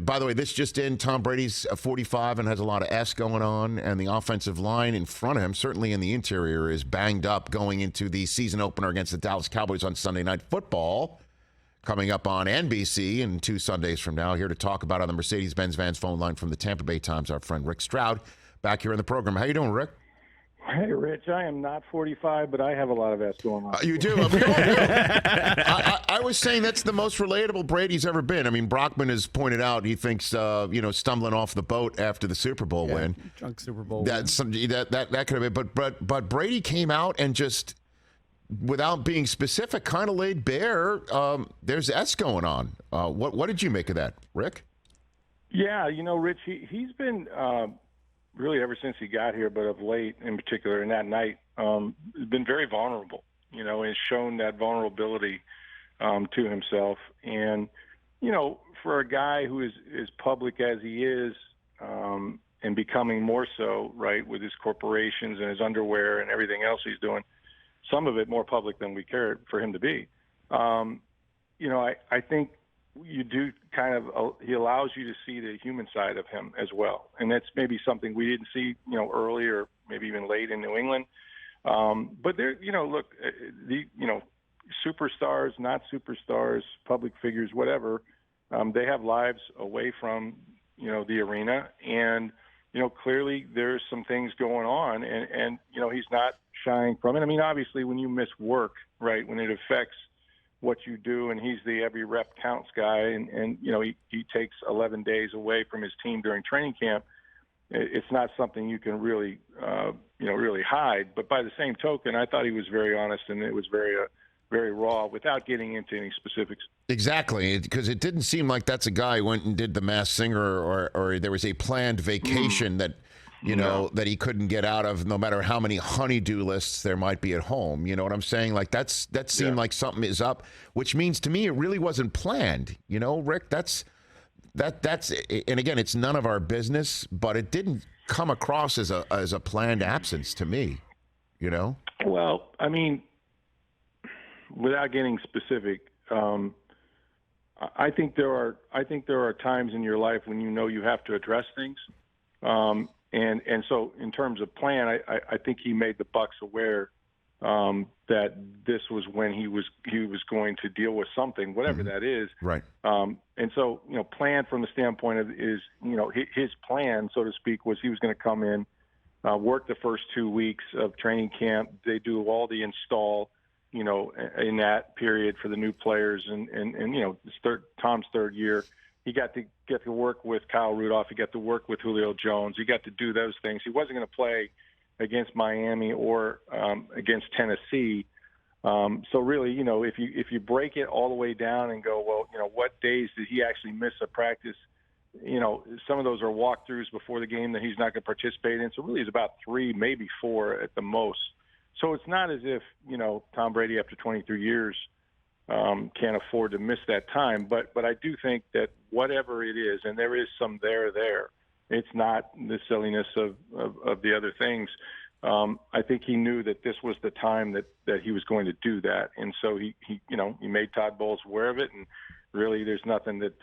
by the way, this just in, Tom Brady's 45 and has a lot of S going on, and the offensive line in front of him, certainly in the interior, is banged up going into the season opener against the Dallas Cowboys on Sunday Night Football, coming up on NBC in 2 Sundays from now. Here to talk about on the Mercedes-Benz Vans phone line from the Tampa Bay Times, our friend Rick Stroud, back here in the program. How you doing, Rick? Hey, Rich, I am not 45, but I have a lot of S going on. You do? I was saying that's the most relatable Brady's ever been. I mean, Brockman has pointed out he thinks, stumbling off the boat after the Super Bowl win. Drunk Super Bowl that could have been. But Brady came out and just, without being specific, kind of laid bare. There's S going on. What did you make of that, Rick? Yeah, Rich, he's been really ever since he got here, but of late in particular, and that night, been very vulnerable, and has shown that vulnerability to himself. And, for a guy who is as public as he is, and becoming more so, right, with his corporations and his underwear and everything else he's doing, some of it more public than we cared for him to be. I think you do kind of, he allows you to see the human side of him as well. And that's maybe something we didn't see, early or maybe even late in New England. But there, look, superstars, not superstars, public figures, whatever, they have lives away from, the arena. And, clearly there's some things going on and he's not shying from it. I mean, obviously when you miss work, right, when it affects what you do, and he's the every rep counts guy, and he takes 11 days away from his team during training camp. It's not something you can really really hide. But by the same token, I thought he was very honest, and it was very raw, without getting into any specifics. Exactly, because it didn't seem like that's a guy who went and did the Masked Singer, or there was a planned vacation that that he couldn't get out of, no matter how many honey-do lists there might be at home. You know what I'm saying? Like that seemed like something is up, which means to me it really wasn't planned. Rick, that's and again, it's none of our business, but it didn't come across as a planned absence to me. Well, I mean, without getting specific, I think there are times in your life when you have to address things. And so in terms of plan, I think he made the Bucs aware that this was when he was going to deal with something, whatever that is. Right. And so, plan from the standpoint of his plan, so to speak, was he was going to come in, work the first 2 weeks of training camp. They do all the install, in that period for the new players, and Tom's third year. He got to get to work with Kyle Rudolph. He got to work with Julio Jones. He got to do those things. He wasn't going to play against Miami or against Tennessee. So really, if you break it all the way down and go, well, what days did he actually miss a practice? Some of those are walkthroughs before the game that he's not going to participate in. So really, it's about 3, maybe 4 at the most. So it's not as if Tom Brady, after 23 years, can't afford to miss that time. But I do think that whatever it is, and there is some there, it's not the silliness of the other things. I think he knew that this was the time that he was going to do that. And so he made Todd Bowles aware of it, and really there's nothing that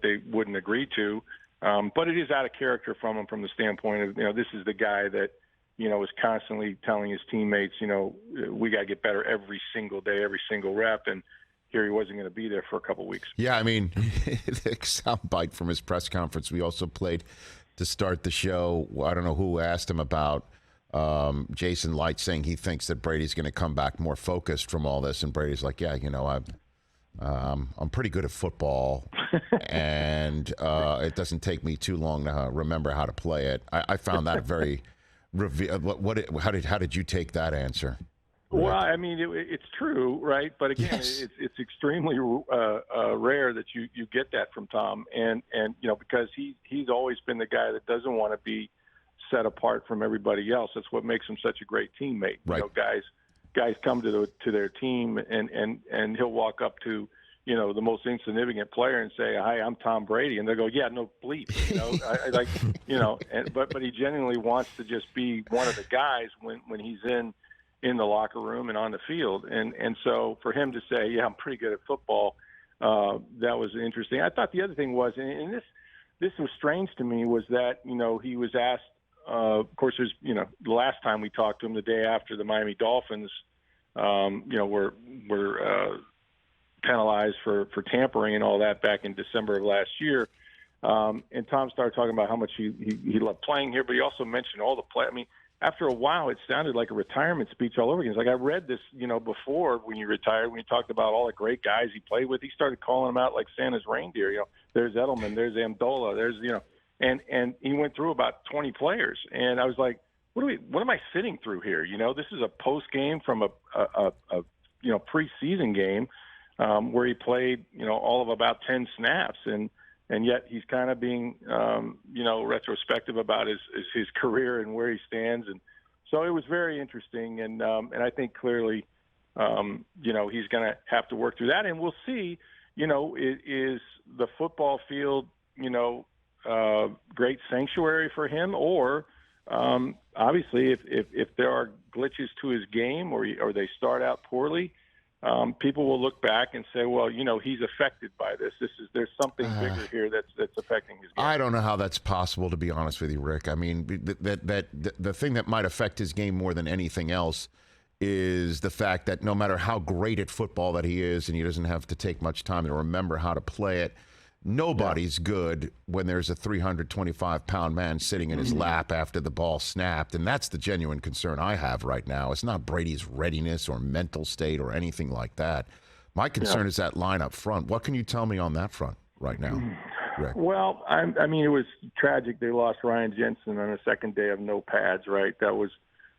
they wouldn't agree to. But it is out of character from him, from the standpoint of, this is the guy that, is constantly telling his teammates, we got to get better every single day, every single rep. And here he wasn't going to be there for a couple of weeks. Yeah, I mean, the soundbite from his press conference we also played to start the show. I don't know who asked him about Jason Light saying he thinks that Brady's going to come back more focused from all this. And Brady's like, yeah, I'm pretty good at football, and it doesn't take me too long to remember how to play it. I found that very how did you take that answer? Well, I mean, it's true, right? But again, yes. it's extremely rare that you get that from Tom, and because he's always been the guy that doesn't want to be set apart from everybody else. That's what makes him such a great teammate. Right. Guys come to their team, and he'll walk up to the most insignificant player and say, "Hi, I'm Tom Brady," and they go, "Yeah, no bleep," but he genuinely wants to just be one of the guys when he's in the locker room and on the field, and so for him to say, "Yeah, I'm pretty good at football," that was interesting. I thought the other thing was, and this was strange to me, was that, he was asked, of course, there's, the last time we talked to him, the day after the Miami Dolphins, were penalized for tampering and all that back in December of last year. And Tom started talking about how much he loved playing here, but he also mentioned all the play. I mean, after a while, it sounded like a retirement speech all over again. It's like I read this, before when you retired, when you talked about all the great guys he played with, he started calling them out like Santa's reindeer. There's Edelman, there's Amendola, there's, and he went through about 20 players. And I was like, what am I sitting through here? This is a post game from a preseason game where he played, all of about 10 snaps. And yet he's kind of being, retrospective about his career and where he stands. And so it was very interesting. And I think clearly, he's going to have to work through that. And we'll see, is the football field, great sanctuary for him, or obviously if there are glitches to his game or they start out poorly, people will look back and say, well, he's affected by this. There's something bigger here that's affecting his game. I don't know how that's possible, to be honest with you, Rick. I mean, the thing that might affect his game more than anything else is the fact that no matter how great at football that he is, and he doesn't have to take much time to remember how to play it, nobody's good when there's a 325-pound man sitting in his lap after the ball snapped, and that's the genuine concern I have right now. It's not Brady's readiness or mental state or anything like that. My concern is that line up front. What can you tell me on that front right now, Rick? Well, I mean, it was tragic. They lost Ryan Jensen on the second day of no pads, right? That was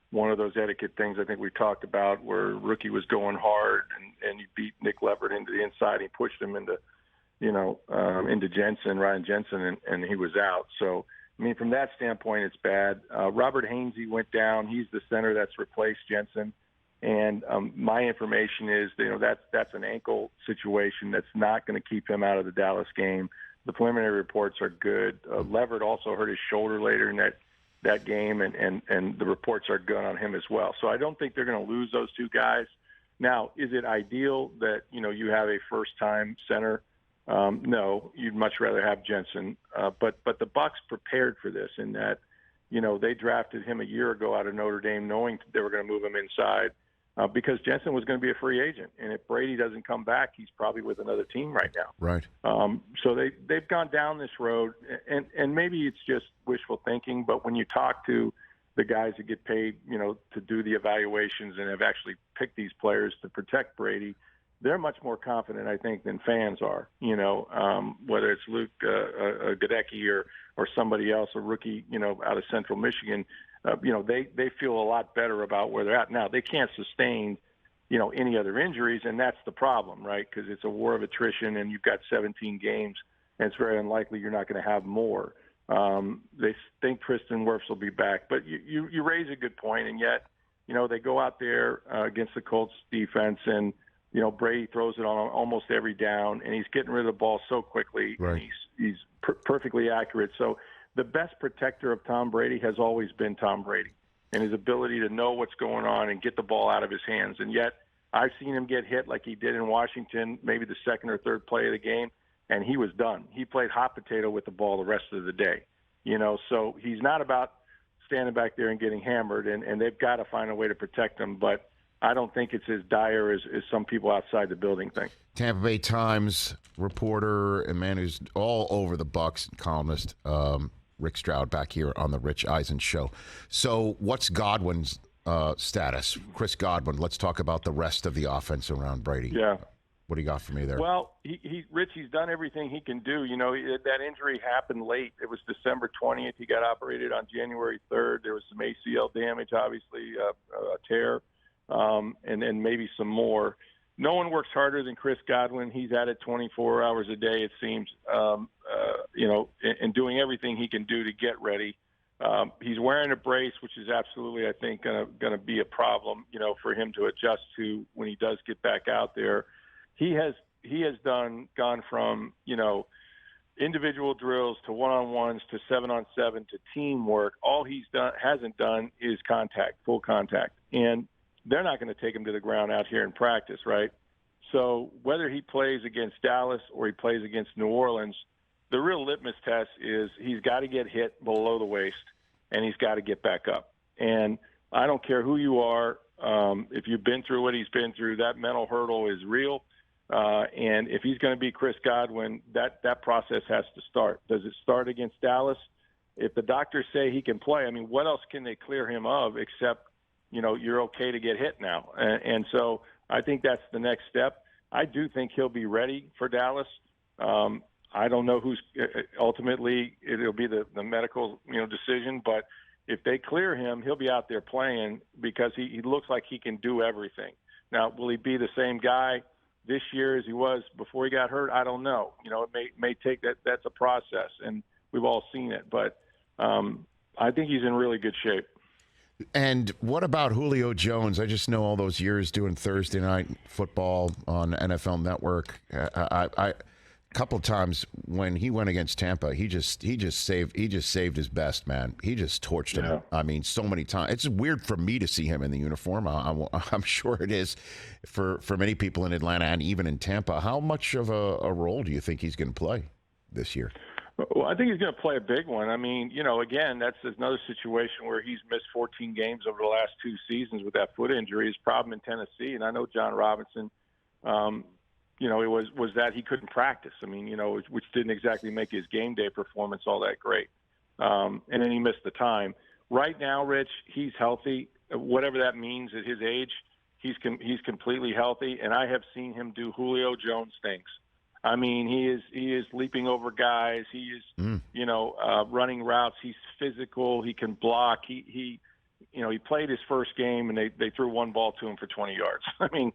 one of those etiquette things I think we talked about where rookie was going hard and he beat Nick Leverett into the inside. He pushed him into Ryan Jensen, and he was out. So, I mean, from that standpoint, it's bad. Robert Hainsey went down. He's the center that's replaced Jensen. And my information is, that's an ankle situation that's not going to keep him out of the Dallas game. The preliminary reports are good. Leverett also hurt his shoulder later in that game, and the reports are good on him as well. So I don't think they're going to lose those two guys. Now, is it ideal that, you have a first-time center? No, you'd much rather have Jensen. But the Bucs prepared for this in that, they drafted him a year ago out of Notre Dame knowing they were going to move him inside because Jensen was going to be a free agent. And if Brady doesn't come back, he's probably with another team right now. Right. So they've gone down this road, and maybe it's just wishful thinking, but when you talk to the guys that get paid, to do the evaluations and have actually picked these players to protect Brady, they're much more confident, I think, than fans are, whether it's Luke Gadecki or somebody else, a rookie, out of Central Michigan, they feel a lot better about where they're at. Now, they can't sustain, any other injuries, and that's the problem, right? Because it's a war of attrition, and you've got 17 games, and it's very unlikely you're not going to have more. They think Tristan Wirfs will be back. But you raise a good point, and yet, they go out there against the Colts defense, and Brady throws it on almost every down, and he's getting rid of the ball so quickly. Right. And he's perfectly accurate. So the best protector of Tom Brady has always been Tom Brady and his ability to know what's going on and get the ball out of his hands. And yet I've seen him get hit like he did in Washington, maybe the second or third play of the game, and he was done. He played hot potato with the ball the rest of the day. So he's not about standing back there and getting hammered, and they've got to find a way to protect him. But I don't think it's as dire as some people outside the building think. Tampa Bay Times reporter and man who's all over the Bucs, columnist, Rick Stroud, back here on the Rich Eisen Show. So what's Godwin's status? Chris Godwin, let's talk about the rest of the offense around Brady. Yeah. What do you got for me there? Well, Rich, he's done everything he can do. That injury happened late. It was December 20th. He got operated on January 3rd. There was some ACL damage, obviously, a tear. And then maybe some more. No one works harder than Chris Godwin. He's at it 24 hours a day, it seems, and doing everything he can do to get ready. He's wearing a brace, which is absolutely, I think, going to be a problem, for him to adjust to when he does get back out there. He has gone from, individual drills to one-on-ones to 7-on-7 to teamwork. All hasn't done is full contact. And they're not going to take him to the ground out here in practice, right? So whether he plays against Dallas or he plays against New Orleans, the real litmus test is he's got to get hit below the waist, and he's got to get back up. And I don't care who you are, if you've been through what he's been through, that mental hurdle is real. And if he's going to be Chris Godwin, that process has to start. Does it start against Dallas? If the doctors say he can play, I mean, what else can they clear him of except, you're okay to get hit now? And so I think that's the next step. I do think he'll be ready for Dallas. I don't know who's ultimately it'll be the medical decision, but if they clear him, he'll be out there playing because he looks like he can do everything. Now, will he be the same guy this year as he was before he got hurt? I don't know. It may take that. That's a process, and we've all seen it. But I think he's in really good shape. And what about Julio Jones? I just know all those years doing Thursday night football on NFL Network. I couple times when he went against Tampa, he just saved his best, man. He just torched him. Yeah. I mean, so many times. It's weird for me to see him in the uniform. I'm sure it is for many people in Atlanta and even in Tampa. How much of a role do you think he's going to play this year? Well, I think he's going to play a big one. I mean, again, that's another situation where he's missed 14 games over the last 2 seasons with that foot injury. His problem in Tennessee, and I know John Robinson, it was that he couldn't practice. I mean, which didn't exactly make his game day performance all that great. And then he missed the time. Right now, Rich, he's healthy. Whatever that means at his age, he's completely healthy. And I have seen him do Julio Jones things. I mean, he is leaping over guys. He is, running routes. He's physical. He can block. He played his first game and they threw one ball to him for 20 yards. I mean,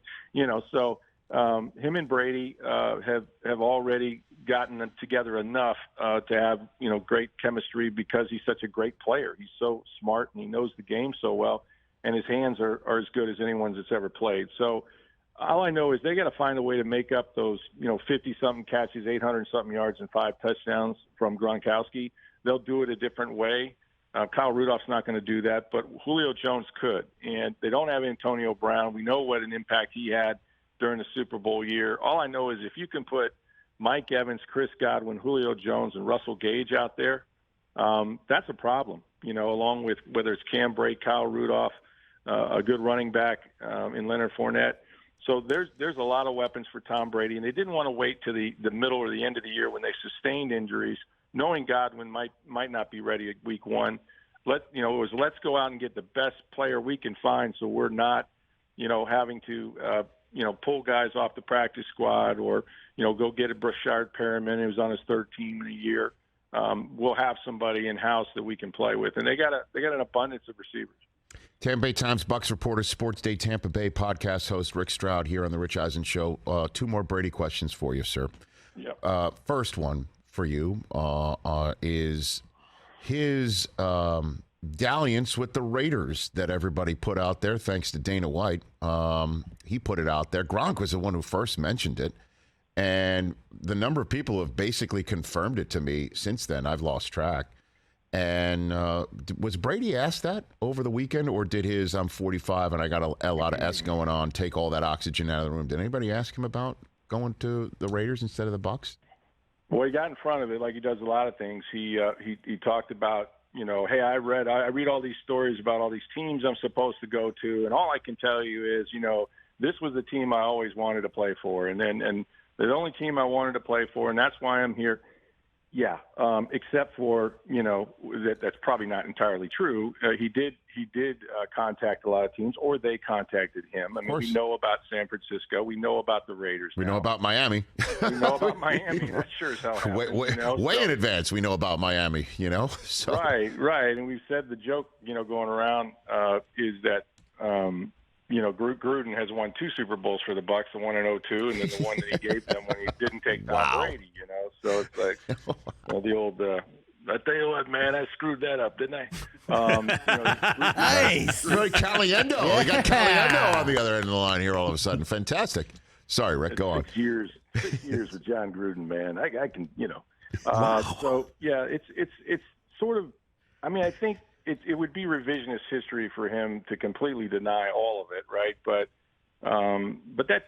so him and Brady have already gotten together enough to have great chemistry because he's such a great player. He's so smart and he knows the game so well, and his hands are as good as anyone's that's ever played. So all I know is they got to find a way to make up those 50-something catches, 800-something yards, and 5 touchdowns from Gronkowski. They'll do it a different way. Kyle Rudolph's not going to do that, but Julio Jones could. And they don't have Antonio Brown. We know what an impact he had during the Super Bowl year. All I know is if you can put Mike Evans, Chris Godwin, Julio Jones, and Russell Gage out there, that's a problem, along with whether it's Cam Brate, Kyle Rudolph, a good running back in Leonard Fournette. So there's a lot of weapons for Tom Brady, and they didn't want to wait to the middle or the end of the year when they sustained injuries, knowing Godwin might not be ready at week 1. Let's go out and get the best player we can find so we're not, having to pull guys off the practice squad or, go get a Brashard Perriman who's on his 3rd team in a year. We'll have somebody in-house that we can play with. And they got an abundance of receivers. Tampa Bay Times Bucs reporter, Sports Day Tampa Bay podcast host Rick Stroud here on the Rich Eisen Show. 2 more Brady questions for you, sir. Yep. First one for you is his dalliance with the Raiders that everybody put out there, thanks to Dana White. He put it out there. Gronk was the one who first mentioned it. And the number of people who have basically confirmed it to me since then, I've lost track. And was Brady asked that over the weekend, or did his I'm 45 and I got a lot of S going on, take all that oxygen out of the room? Did anybody ask him about going to the Raiders instead of the Bucs? Well, he got in front of it like he does a lot of things. He talked about, hey, I read all these stories about all these teams I'm supposed to go to, and all I can tell you is, this was the team I always wanted to play for, and the only team I wanted to play for, and that's why I'm here. Yeah, except for that's probably not entirely true. He did contact a lot of teams, or they contacted him. I mean, we know about San Francisco, we know about the Raiders. We know about Miami. We know about Miami. That sure as hell happens. Way in advance, we know about Miami. So. Right, and we've said the joke, going around is that. Gruden has won 2 Super Bowls for the Bucs, the one in 2002, and then the one that he gave them when he didn't take Tom Brady. So it's like the old. I tell you what, man, I screwed that up, didn't I? Nice, very Caliendo. Yeah. We got Caliendo on the other end of the line here all of a sudden. Fantastic. Sorry, Rick. Go on. 6 years with Jon Gruden, man. I can, Wow. So yeah, it's sort of. I mean, I think. It would be revisionist history for him to completely deny all of it, right? But that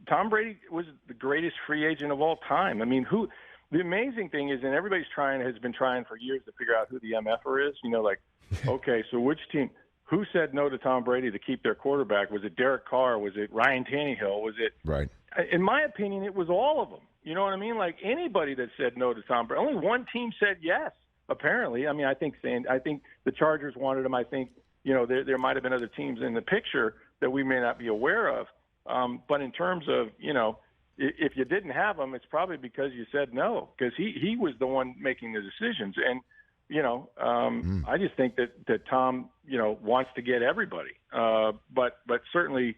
Tom Brady was the greatest free agent of all time. I mean, the amazing thing is, and everybody's has been trying for years to figure out who the MFer is. Like, okay, so which team? Who said no to Tom Brady to keep their quarterback? Was it Derek Carr? Was it Ryan Tannehill? Was it? Right. In my opinion, it was all of them. You know what I mean? Like anybody that said no to Tom Brady. Only one team said yes, apparently. I mean, I think the Chargers wanted him. I think, there might have been other teams in the picture that we may not be aware of. But in terms of, if you didn't have him, it's probably because you said no, because he was the one making the decisions. And, I just think that Tom, wants to get everybody. But certainly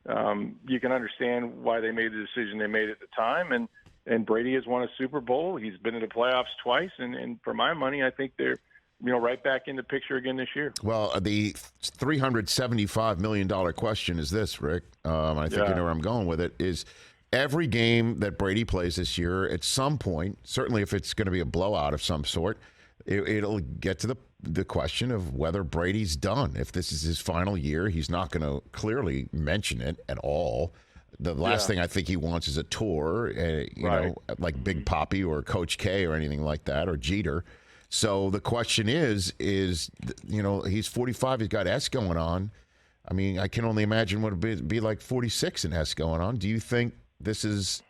you can understand why they made the decision they made at the time. And Brady has won a Super Bowl. He's been in the playoffs twice. And for my money, I think they're, right back in the picture again this year. Well, the $375 million question is this, Rick. I think you know where I'm going with it, is every game that Brady plays this year, at some point, certainly if it's going to be a blowout of some sort, it'll get to the question of whether Brady's done. If this is his final year, he's not going to clearly mention it at all. The last thing I think he wants is a tour, like Big Papi or Coach K or anything like that, or Jeter. So the question is, he's 45, he's got S going on. I mean, I can only imagine what it would be like 46 and S going on. Do you think this is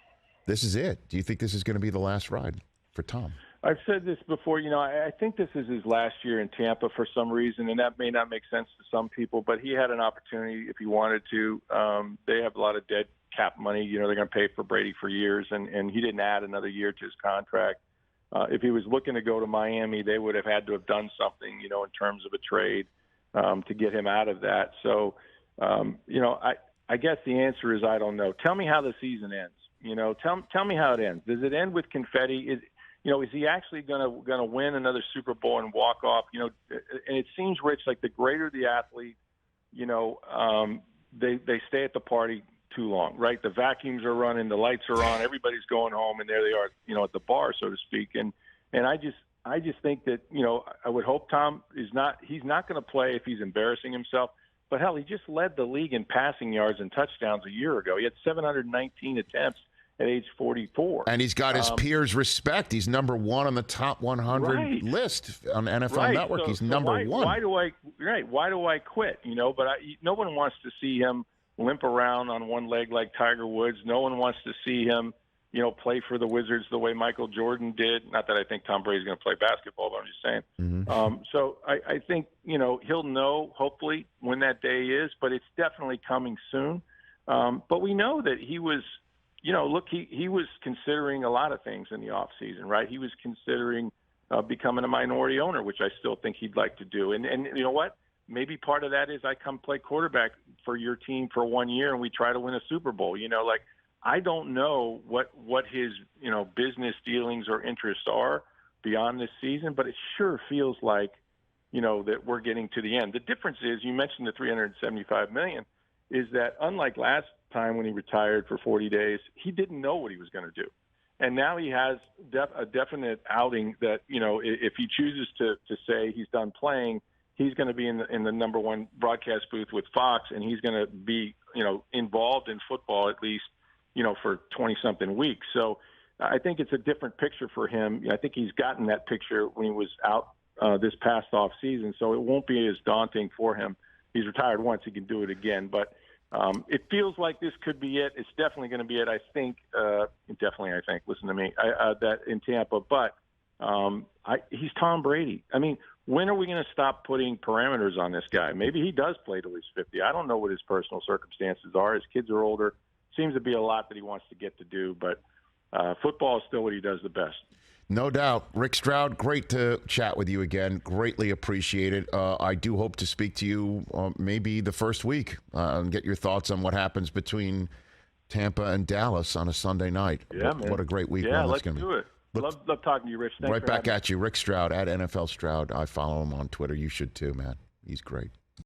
it? Do you think this is going to be the last ride for Tom? I've said this before, I think this is his last year in Tampa for some reason, and that may not make sense to some people, but he had an opportunity if he wanted to. They have a lot of dead cap money. They're going to pay for Brady for years, and he didn't add another year to his contract. If he was looking to go to Miami, they would have had to have done something, in terms of a trade to get him out of that. So, I guess the answer is I don't know. Tell me how the season ends. Tell me how it ends. Does it end with confetti? Is he actually going to win another Super Bowl and walk off? And it seems, Rich, like the greater the athlete, they stay at the party too long, right? The vacuums are running, the lights are on, everybody's going home, and there they are, at the bar, so to speak. And I just think that, I would hope Tom he's not going to play if he's embarrassing himself. But hell, he just led the league in passing yards and touchdowns a year ago. He had 719 attempts at age 44. And he's got his peers' respect. He's number one on the top 100 list on NFL Network. He's number one. Why do I quit? But no one wants to see him limp around on one leg like Tiger Woods. No one wants to see him, play for the Wizards the way Michael Jordan did. Not that I think Tom Brady's going to play basketball, but I'm just saying. Mm-hmm. So I think, he'll know, hopefully, when that day is, but it's definitely coming soon. But we know that he was, he was considering a lot of things in the offseason, right? He was considering becoming a minority owner, which I still think he'd like to do. And you know what? Maybe part of that is I come play quarterback for your team for 1 year and we try to win a Super Bowl. I don't know what his, business dealings or interests are beyond this season, but it sure feels like, that we're getting to the end. The difference is, you mentioned the $375 million, is that unlike last time when he retired for 40 days, he didn't know what he was going to do. And now he has a definite outing that, if he chooses to say he's done playing, he's going to be in the number one broadcast booth with Fox, and he's going to be, involved in football at least, for 20-something weeks. So I think it's a different picture for him. I think he's gotten that picture when he was out this past off season, so it won't be as daunting for him. He's retired once; he can do it again. But it feels like this could be it. It's definitely going to be it. I think. Listen to me. That in Tampa, but he's Tom Brady. I mean, when are we going to stop putting parameters on this guy? Maybe he does play till he's 50. I don't know what his personal circumstances are. His kids are older. Seems to be a lot that he wants to get to do, but football is still what he does the best. No doubt. Rick Stroud, great to chat with you again. Greatly appreciated. I do hope to speak to you maybe the first week and get your thoughts on what happens between Tampa and Dallas on a Sunday night. Yeah, man. What a great week. Yeah, let's do it. Love talking to you, Rich. Thanks right back at you. Rick Stroud, at NFL Stroud. I follow him on Twitter. You should too, man. He's great.